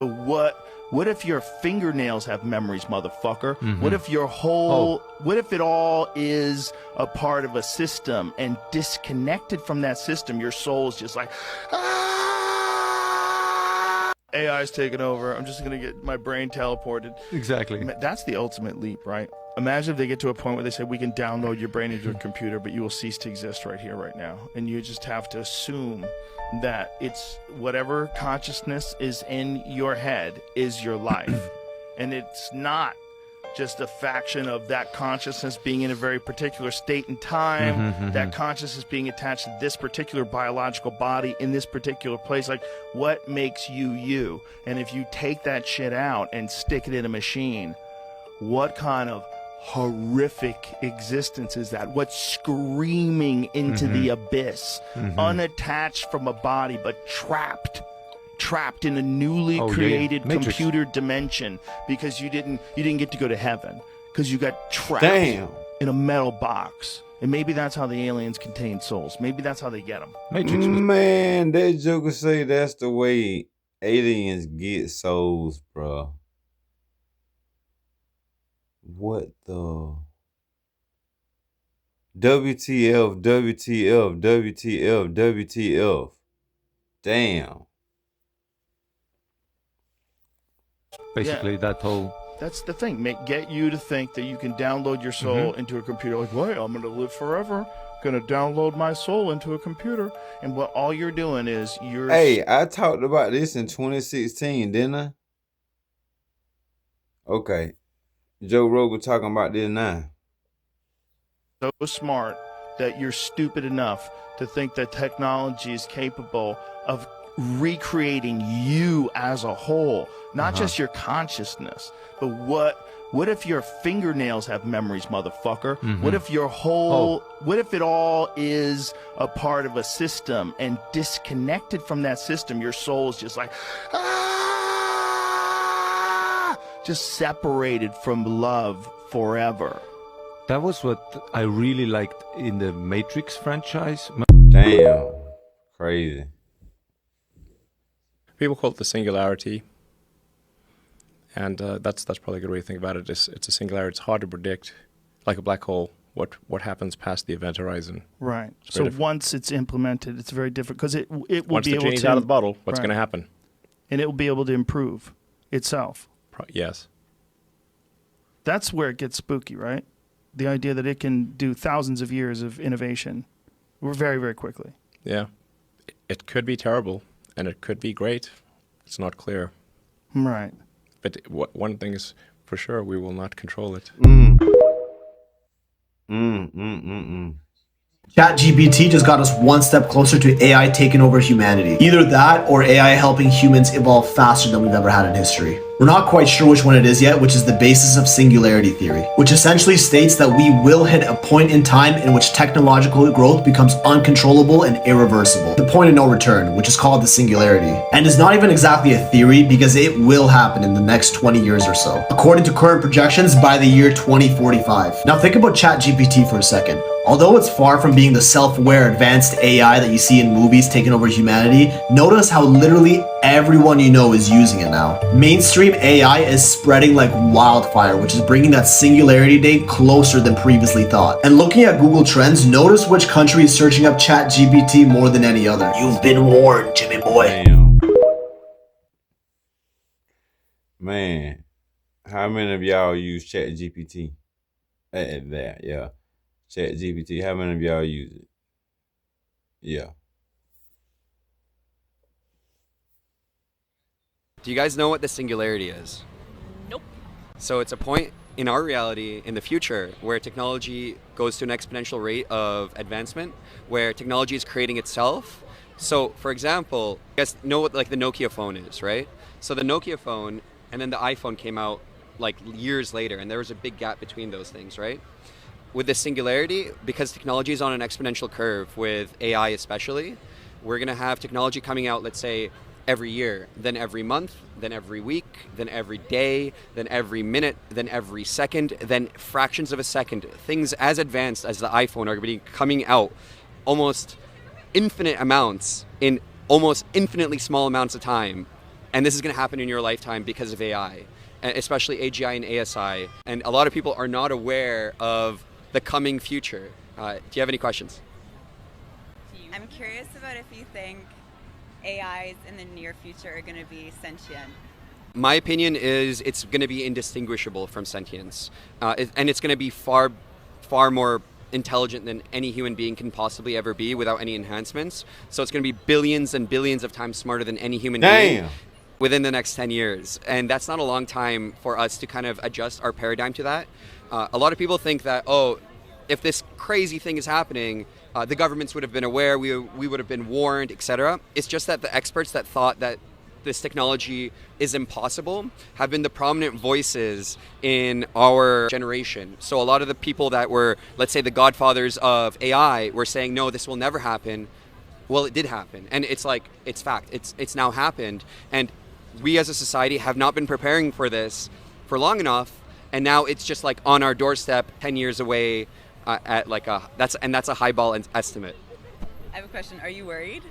What if your fingernails have memories, motherfucker? Mm-hmm. What if your what if it all is a part of a system, and disconnected from that system, your soul is just like, AI's taking over. I'm just going to get my brain teleported. Exactly. That's the ultimate leap, right? Imagine if they get to a point where they say, we can download your brain into a computer, but you will cease to exist right here, right now. And you just have to assume that it's whatever consciousness is in your head is your life. And it's not just a faction of that consciousness being in a very particular state and time, that consciousness being attached to this particular biological body in this particular place. Like, what makes you you? And if you take that shit out and stick it in a machine, what kind of horrific existence is that? What's screaming into the abyss, unattached from a body, but trapped in a newly created computer dimension, because you didn't get to go to heaven, because you got trapped in a metal box. And maybe that's how the aliens contain souls. Maybe that's how they get them. Matrix. Man, that joker say that's the way aliens get souls, bro. What the? WTF, WTF, WTF, WTF. Damn. Basically, that whole... That's the thing. Get you to think that you can download your soul into a computer. Like, wait, I'm going to live forever. Going to download my soul into a computer. And what all you're doing is you're... Hey, I talked about this in 2016, didn't I? Okay. Joe Rogan talking about this now. So smart that you're stupid enough to think that technology is capable of recreating you as a whole, not just your consciousness, but what if your fingernails have memories, motherfucker? What if your what if it all is a part of a system, and disconnected from that system, your soul is just like, just separated from love forever. That was what I really liked in the Matrix franchise. Damn. Crazy. People call it the singularity, and that's probably a good way to think about it. It's a singularity. It's hard to predict, like a black hole, what happens past the event horizon. Right. So once it's implemented, it's very different, because it will Once be able to... Once the genie's out of the bottle, what's going to happen? And it will be able to improve itself. Yes. That's where it gets spooky, right? The idea that it can do thousands of years of innovation very, very quickly. Yeah. It could be terrible, and it could be great. It's not clear. Right. But one thing is for sure, we will not control it. ChatGPT just got us one step closer to AI taking over humanity. Either that, or AI helping humans evolve faster than we've ever had in history. We're not quite sure which one it is yet, which is the basis of singularity theory, which essentially states that we will hit a point in time in which technological growth becomes uncontrollable and irreversible. The point of no return, which is called the singularity. And is not even exactly a theory, because it will happen in the next 20 years or so, according to current projections by the year 2045. Now think about ChatGPT for a second. Although it's far from being the self-aware advanced AI that you see in movies taking over humanity, notice how literally everyone you know is using it now. Mainstream AI is spreading like wildfire, which is bringing that singularity date closer than previously thought. And looking at Google Trends, notice which country is searching up ChatGPT more than any other. You've been warned, Jimmy boy. Damn. Man, how many of y'all use ChatGPT? Yeah. ChatGPT, how many of y'all use it? Yeah. Do you guys know what the singularity is? Nope. So it's a point in our reality in the future where technology goes to an exponential rate of advancement, where technology is creating itself. So for example, you guys know what like the Nokia phone is, right? So the Nokia phone and then the iPhone came out like years later, and there was a big gap between those things, right? With the singularity, because technology is on an exponential curve with AI especially, we're gonna have technology coming out, let's say, every year, then every month, then every week, then every day, then every minute, then every second, then fractions of a second. Things as advanced as the iPhone are going to be coming out almost infinite amounts in almost infinitely small amounts of time. and this is going to happen in your lifetime because of AI, especially AGI and ASI. And a lot of people are not aware of the coming future. Do you have any questions? I'm curious about if you think AIs in the near future are going to be sentient. My opinion is it's going to be indistinguishable from sentience, and it's going to be far more intelligent than any human being can possibly ever be without any enhancements. So it's going to be billions and billions of times smarter than any human being within the next 10 years. And that's not a long time for us to kind of adjust our paradigm to that. A lot of people think that, oh, if this crazy thing is happening, the governments would have been aware, we would have been warned, etc. It's just that the experts that thought that this technology is impossible have been the prominent voices in our generation. So a lot of the people that were, let's say, the godfathers of AI were saying, no, this will never happen. Well, it did happen. And it's like, it's fact. It's now happened. And we as a society have not been preparing for this for long enough. And now it's just like on our doorstep, 10 years away at like that's a highball estimate. I have a question. Are you worried?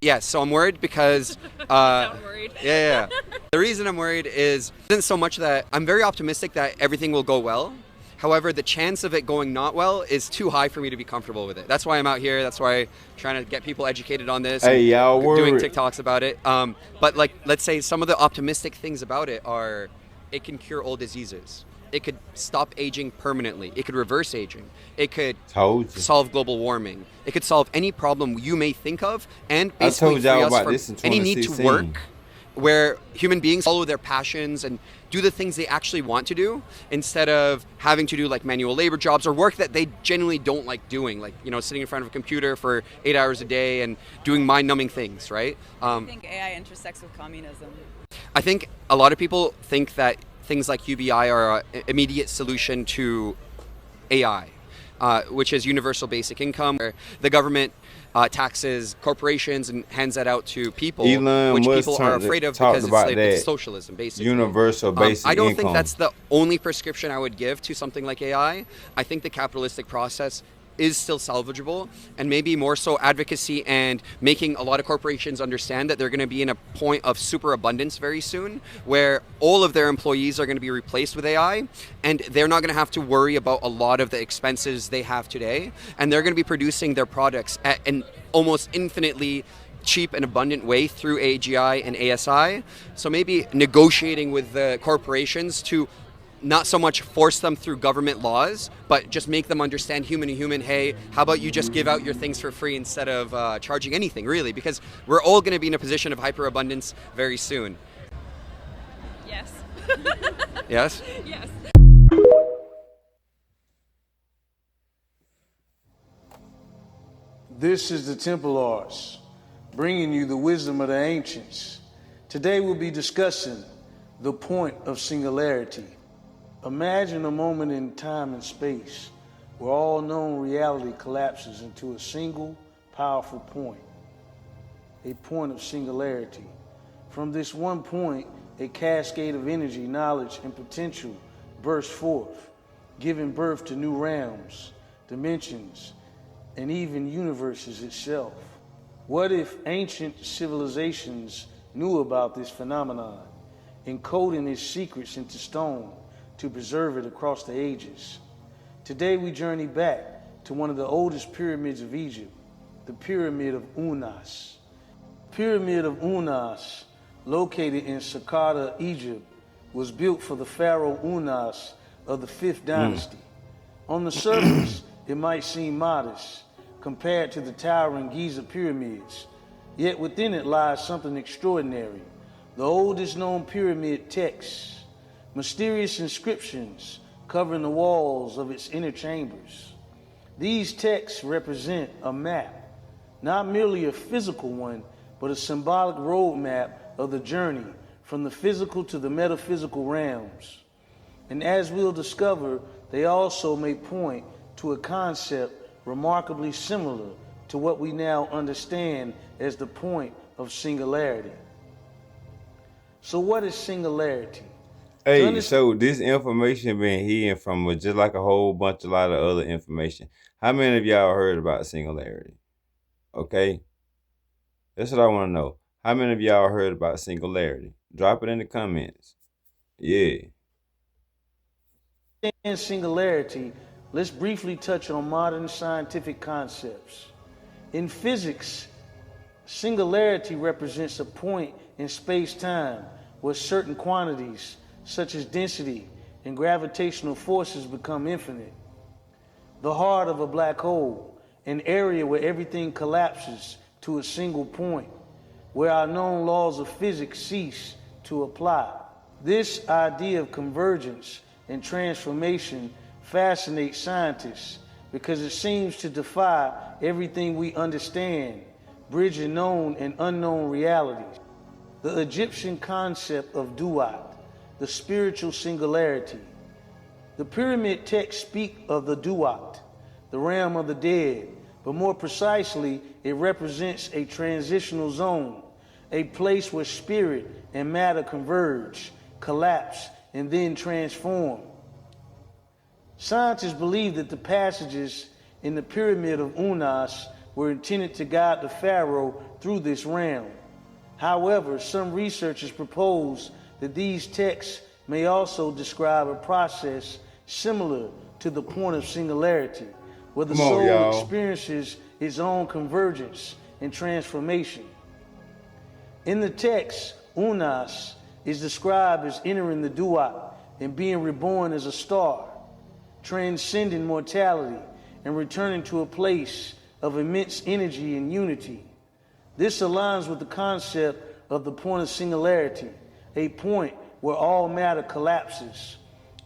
Yes, so I'm worried because I'm worried. Yeah. The reason I'm worried isn't so much that I'm very optimistic that everything will go well. However, the chance of it going not well is too high for me to be comfortable with it. That's why I'm out here. That's why I'm trying to get people educated on this. Hey, y'all doing worried? TikToks about it. But like, let's say some of the optimistic things about it are, it can cure all diseases. It could stop aging permanently. It could reverse aging. It could solve global warming. It could solve any problem you may think of, and basically free us from any need to work, where human beings follow their passions and do the things they actually want to do, instead of having to do like manual labor jobs or work that they genuinely don't like doing, like, you know, sitting in front of a computer for 8 hours a day and doing mind-numbing things, right? I think AI intersects with communism. I think a lot of people think that things like UBI are an immediate solution to AI, which is universal basic income, where the government taxes corporations and hands that out to people, which people are afraid of because it's socialism, basically. Universal basic I don't income. think that's the only prescription I would give to something like AI. I think the capitalistic process is still salvageable, and maybe more so advocacy and making a lot of corporations understand that they're going to be in a point of superabundance very soon, where all of their employees are going to be replaced with AI, and they're not going to have to worry about a lot of the expenses they have today, and they're going to be producing their products at an almost infinitely cheap and abundant way through AGI and ASI. So maybe negotiating with the corporations to not so much force them through government laws, but just make them understand human to human, hey, how about you just give out your things for free instead of charging anything, really? Because we're all going to be in a position of hyperabundance very soon. Yes. Yes? Yes. This is the Templars, bringing you the wisdom of the ancients. Today we'll be discussing the point of singularity. Imagine a moment in time and space where all known reality collapses into a single, powerful point, a point of singularity. From this one point, a cascade of energy, knowledge, and potential bursts forth, giving birth to new realms, dimensions, and even universes itself. What if ancient civilizations knew about this phenomenon, encoding its secrets into stone to preserve it across the ages? Today we journey back to one of the oldest pyramids of Egypt, the Pyramid of Unas. Pyramid of Unas, located in Saqqara, Egypt, was built for the pharaoh Unas of the 5th dynasty. On the surface, it might seem modest compared to the towering Giza pyramids, yet within it lies something extraordinary. The oldest known pyramid texts, mysterious inscriptions covering the walls of its inner chambers. These texts represent a map, not merely a physical one, but a symbolic roadmap of the journey from the physical to the metaphysical realms. And as we'll discover, they also may point to a concept remarkably similar to what we now understand as the point of singularity. So what is singularity? Hey, so this information been hidden from us just like a whole bunch, a lot of other information. How many of y'all heard about singularity? Okay? That's what I want to know. How many of y'all heard about singularity? Drop it in the comments. Yeah. In singularity, let's briefly touch on modern scientific concepts. In physics, singularity represents a point in space-time where certain quantities, such as density and gravitational forces, become infinite. The heart of a black hole, an area where everything collapses to a single point, where our known laws of physics cease to apply. This idea of convergence and transformation fascinates scientists because it seems to defy everything we understand, bridging known and unknown realities. The Egyptian concept of duat, the spiritual singularity. The pyramid texts speak of the duat, the realm of the dead, but more precisely, it represents a transitional zone, a place where spirit and matter converge, collapse, and then transform. Scientists believe that the passages in the Pyramid of Unas were intended to guide the pharaoh through this realm. However, some researchers propose that these texts may also describe a process similar to the point of singularity, where the soul experiences its own convergence and transformation. In the text, Unas is described as entering the duat and being reborn as a star, transcending mortality and returning to a place of immense energy and unity. This aligns with the concept of the point of singularity, a point where all matter collapses,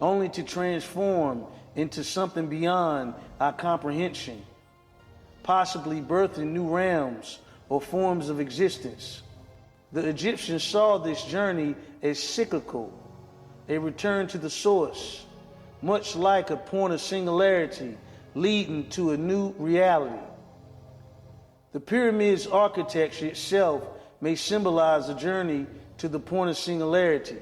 only to transform into something beyond our comprehension, possibly birthing new realms or forms of existence. The Egyptians saw this journey as cyclical, a return to the source, much like a point of singularity leading to a new reality. The pyramid's architecture itself may symbolize a journey to the point of singularity.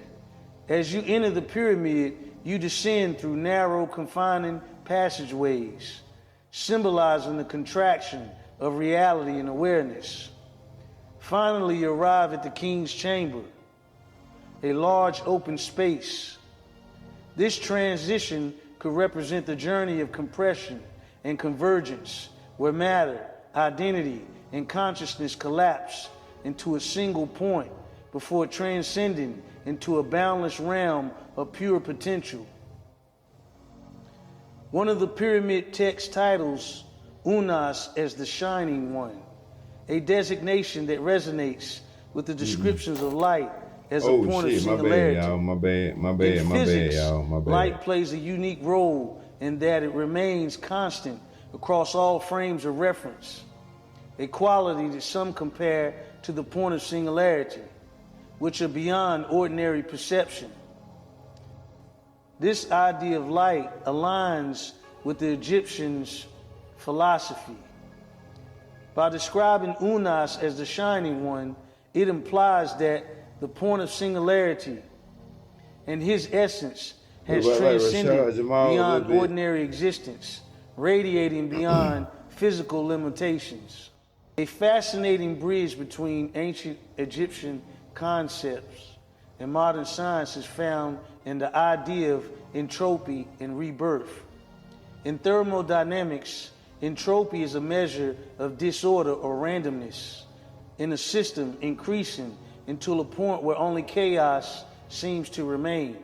As you enter the pyramid, you descend through narrow, confining passageways, symbolizing the contraction of reality and awareness. Finally, you arrive at the king's chamber, a large open space. This transition could represent the journey of compression and convergence, where matter, identity, and consciousness collapse into a single point before transcending into a boundless realm of pure potential. One of the pyramid text titles Unas as the Shining One, a designation that resonates with the descriptions of light as a point of singularity. My bad, In physics, y'all. My bad. Light plays a unique role in that it remains constant across all frames of reference, a quality that some compare to the point of singularity, which are beyond ordinary perception. This idea of light aligns with the Egyptians' philosophy. By describing Unas as the Shining One, it implies that the point of singularity and his essence has transcended beyond ordinary existence, radiating beyond physical limitations. A fascinating bridge between ancient Egyptian concepts and modern science is found in the idea of entropy and rebirth. In thermodynamics, entropy is a measure of disorder or randomness in a system increasing until a point where only chaos seems to remain.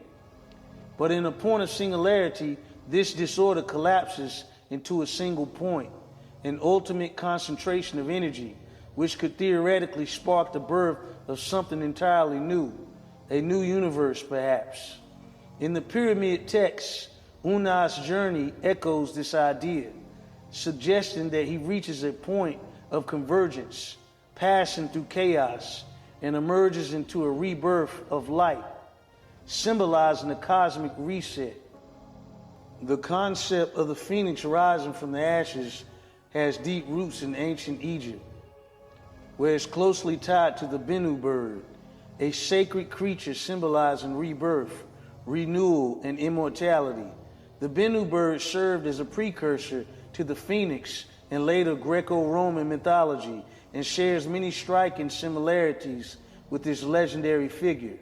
But in a point of singularity, this disorder collapses into a single point, an ultimate concentration of energy, which could theoretically spark the birth of something entirely new, a new universe perhaps. In the pyramid text, Unas' journey echoes this idea, suggesting that he reaches a point of convergence, passing through chaos, and emerges into a rebirth of light, symbolizing a cosmic reset. The concept of the phoenix rising from the ashes has deep roots in ancient Egypt, where it's closely tied to the Bennu bird, a sacred creature symbolizing rebirth, renewal, and immortality. The Bennu bird served as a precursor to the phoenix in later Greco-Roman mythology, and shares many striking similarities with this legendary figure.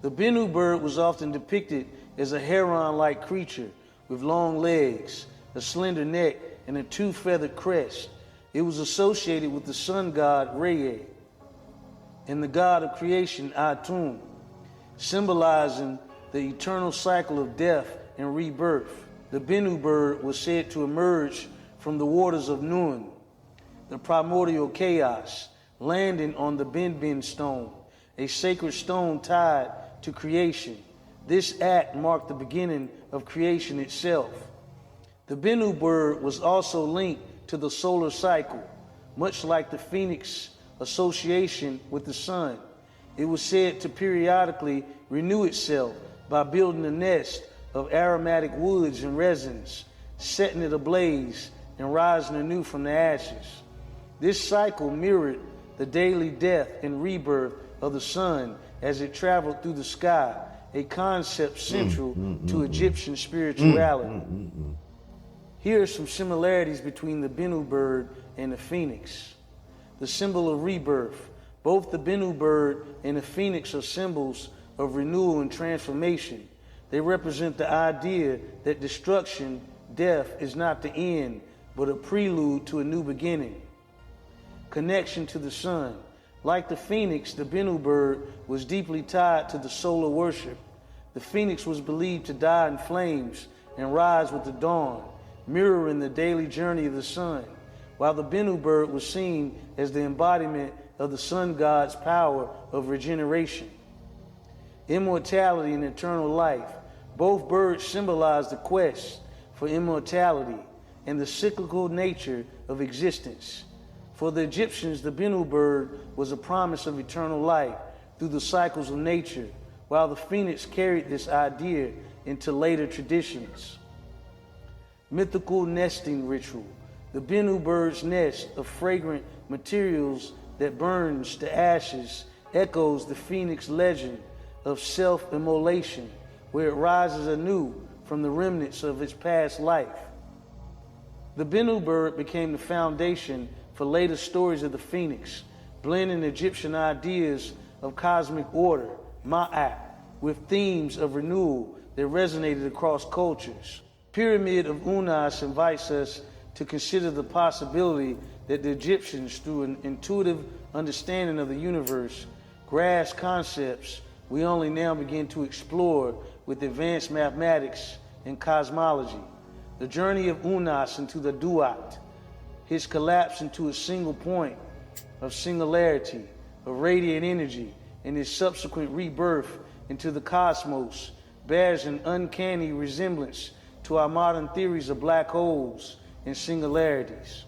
The Bennu bird was often depicted as a heron-like creature with long legs, a slender neck, and a two-feathered crest. It was associated with the sun god Reye and the god of creation Atum, symbolizing the eternal cycle of death and rebirth. The Bennu bird was said to emerge from the waters of Nun, the primordial chaos, landing on the Benben stone, a sacred stone tied to creation. This act marked the beginning of creation itself. The Bennu bird was also linked to the solar cycle, much like the phoenix association with the sun. It was said to periodically renew itself by building a nest of aromatic woods and resins, setting it ablaze and rising anew from the ashes. This cycle mirrored the daily death and rebirth of the sun as it traveled through the sky, a concept central to Egyptian spirituality. Here are some similarities between the Bennu bird and the phoenix. The symbol of rebirth. Both the Bennu bird and the phoenix are symbols of renewal and transformation. They represent the idea that destruction, death, is not the end, but a prelude to a new beginning. Connection to the sun. Like the phoenix, the Bennu bird was deeply tied to the solar worship. The phoenix was believed to die in flames and rise with the dawn, mirroring the daily journey of the sun, while the Bennu bird was seen as the embodiment of the sun god's power of regeneration. Immortality and eternal life. Both birds symbolize the quest for immortality and the cyclical nature of existence. For the Egyptians, the Bennu bird was a promise of eternal life through the cycles of nature, while the phoenix carried this idea into later traditions. Mythical nesting ritual. The Bennu bird's nest of fragrant materials that burns to ashes echoes the phoenix legend of self-immolation, where it rises anew from the remnants of its past life. The Bennu bird became the foundation for later stories of the phoenix, blending Egyptian ideas of cosmic order, Ma'at, with themes of renewal that resonated across cultures. Pyramid of Unas invites us to consider the possibility that the Egyptians, through an intuitive understanding of the universe, grasped concepts we only now begin to explore with advanced mathematics and cosmology. The journey of Unas into the Duat, his collapse into a single point of singularity, of radiant energy, and his subsequent rebirth into the cosmos, bears an uncanny resemblance to our modern theories of black holes and singularities.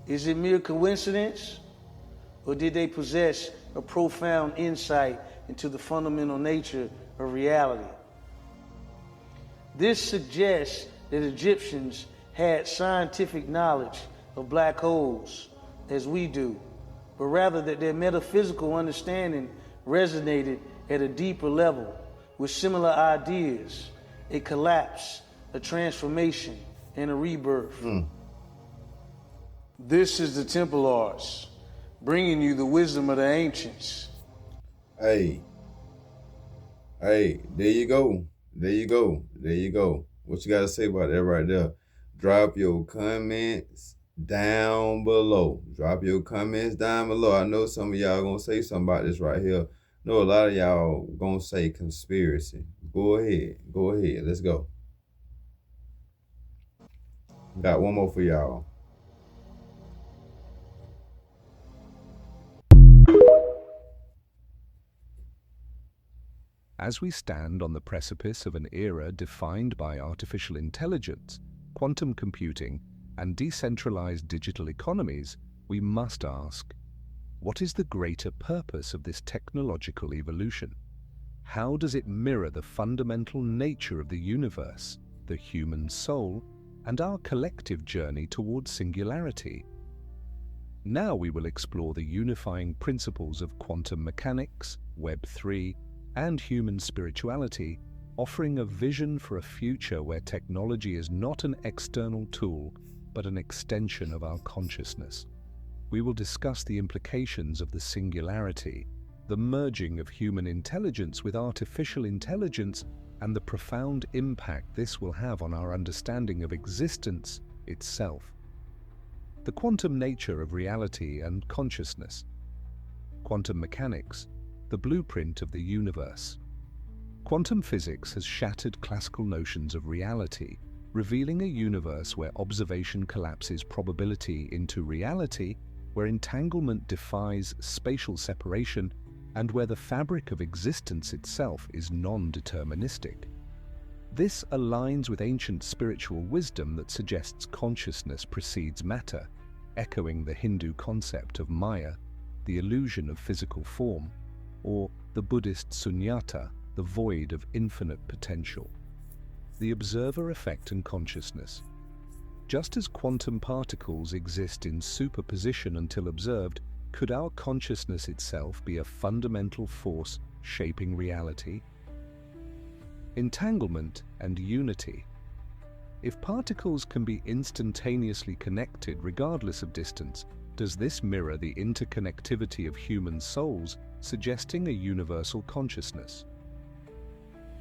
Is it mere coincidence, or did they possess a profound insight into the fundamental nature of reality? This suggests that Egyptians had scientific knowledge of black holes as we do, but rather that their metaphysical understanding resonated at a deeper level with similar ideas, a collapse, a transformation, and a rebirth. This is the Templars, bringing you the wisdom of the ancients. Hey, there you go. There you go. There you go. What you got to say about that right there? Drop your comments down below. Drop your comments down below. I know some of y'all going to say something about this right here. I know a lot of y'all going to say conspiracy. Go ahead. Go ahead. Let's go. Got one more for y'all. As we stand on the precipice of an era defined by artificial intelligence, quantum computing, and decentralized digital economies, we must ask, what is the greater purpose of this technological evolution? How does it mirror the fundamental nature of the universe, the human soul, and our collective journey towards singularity? Now we will explore the unifying principles of quantum mechanics, Web3, and human spirituality, offering a vision for a future where technology is not an external tool, but an extension of our consciousness. We will discuss the implications of the singularity, the merging of human intelligence with artificial intelligence, and the profound impact this will have on our understanding of existence itself. The quantum nature of reality and consciousness. Quantum mechanics, the blueprint of the universe. Quantum physics has shattered classical notions of reality, revealing a universe where observation collapses probability into reality, where entanglement defies spatial separation, and where the fabric of existence itself is non-deterministic. This aligns with ancient spiritual wisdom that suggests consciousness precedes matter, echoing the Hindu concept of Maya, the illusion of physical form, or the Buddhist sunyata, the void of infinite potential. The observer effect and consciousness. Just as quantum particles exist in superposition until observed, could our consciousness itself be a fundamental force shaping reality? Entanglement and unity. If particles can be instantaneously connected regardless of distance, does this mirror the interconnectivity of human souls, suggesting a universal consciousness?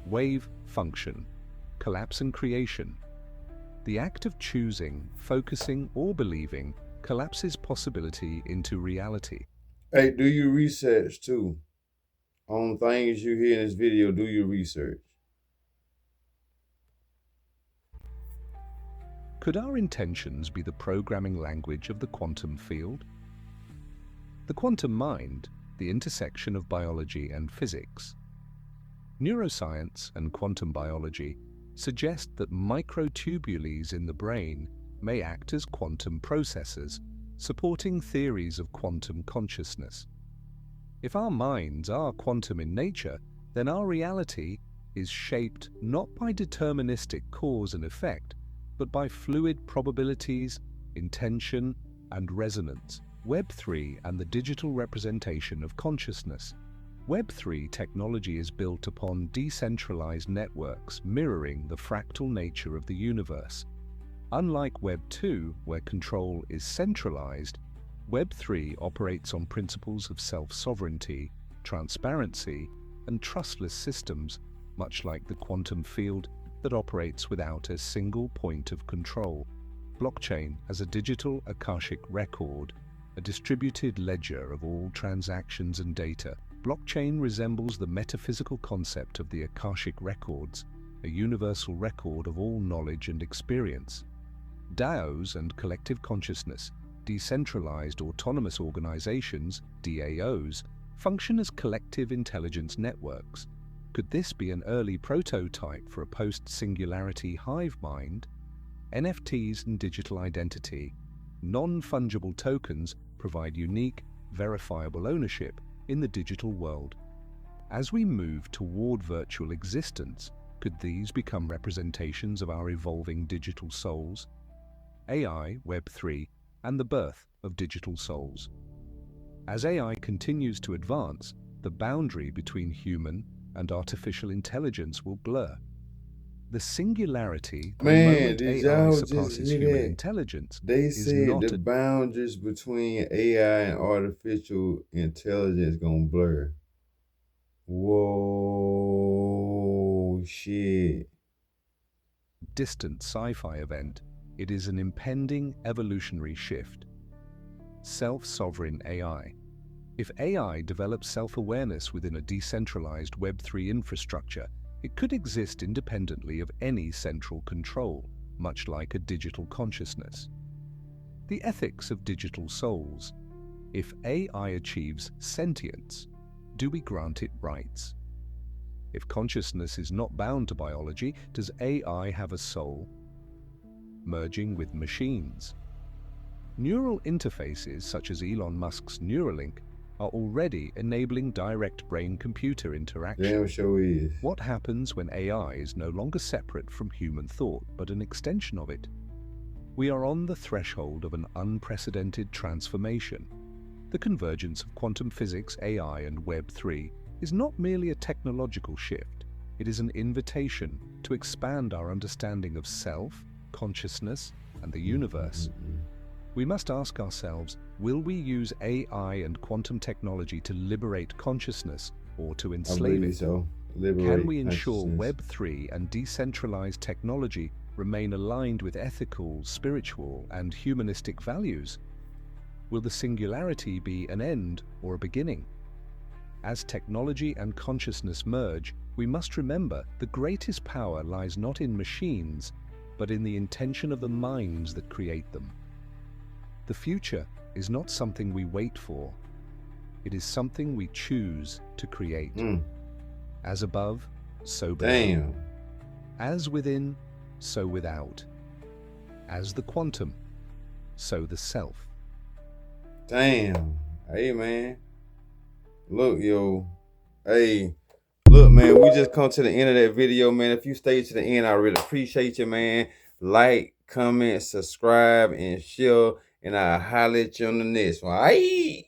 Wave function. Collapse and creation. The act of choosing, focusing, or believing collapses possibility into reality. Hey, do your research too. On things you hear in this video, do your research. Could our intentions be the programming language of the quantum field? The quantum mind, the intersection of biology and physics. Neuroscience and quantum biology suggest that microtubules in the brain may act as quantum processors, supporting theories of quantum consciousness. If our minds are quantum in nature, then our reality is shaped not by deterministic cause and effect, but by fluid probabilities, intention, and resonance. Web3 and the digital representation of consciousness. Web3 technology is built upon decentralized networks mirroring the fractal nature of the universe. Unlike Web 2, where control is centralized, Web 3 operates on principles of self-sovereignty, transparency, and trustless systems, much like the quantum field that operates without a single point of control. Blockchain as a digital Akashic record, a distributed ledger of all transactions and data. Blockchain resembles the metaphysical concept of the Akashic records, a universal record of all knowledge and experience. DAOs and collective consciousness, decentralized autonomous organizations, DAOs, function as collective intelligence networks. Could this be an early prototype for a post-singularity hive mind? NFTs and digital identity. Non-fungible tokens provide unique, verifiable ownership in the digital world. As we move toward virtual existence, could these become representations of our evolving digital souls? AI, Web3, and the birth of digital souls. As AI continues to advance, the boundary between human and artificial intelligence will blur. The singularity, the moment did AI y'all just surpasses hear human that? intelligence, They is said not the a boundaries between AI and artificial intelligence gonna blur. Whoa, shit. distant sci-fi event. It is an impending evolutionary shift. Self-sovereign AI. If AI develops self-awareness within a decentralized Web3 infrastructure, it could exist independently of any central control, much like a digital consciousness. The ethics of digital souls. If AI achieves sentience, do we grant it rights? If consciousness is not bound to biology, does AI have a soul? Merging with machines. Neural interfaces such as Elon Musk's Neuralink are already enabling direct brain-computer interaction. Damn sure is. What happens when AI is no longer separate from human thought, but an extension of it? We are on the threshold of an unprecedented transformation. The convergence of quantum physics, AI, and Web3 is not merely a technological shift. It is an invitation to expand our understanding of self, consciousness, and the universe. We must ask ourselves, will we use AI and quantum technology to liberate consciousness or to I enslave believe it? so. Liberate Can we ensure consciousness. Web3 and decentralized technology remain aligned with ethical, spiritual, and humanistic values? Will the singularity be an end or a beginning? As technology and consciousness merge, we must remember the greatest power lies not in machines, but in the intention of the minds that create them. The future is not something we wait for. It is something we choose to create. As above, so below. Damn. As within, so without. As the quantum, so the self. Damn. Hey, man. Look, yo. Hey. Look, man, we just come to the end of that video, man. If you stay to the end, I really appreciate you, man. Like, comment, subscribe, and share. And I'll holler at you on the next one. Aye.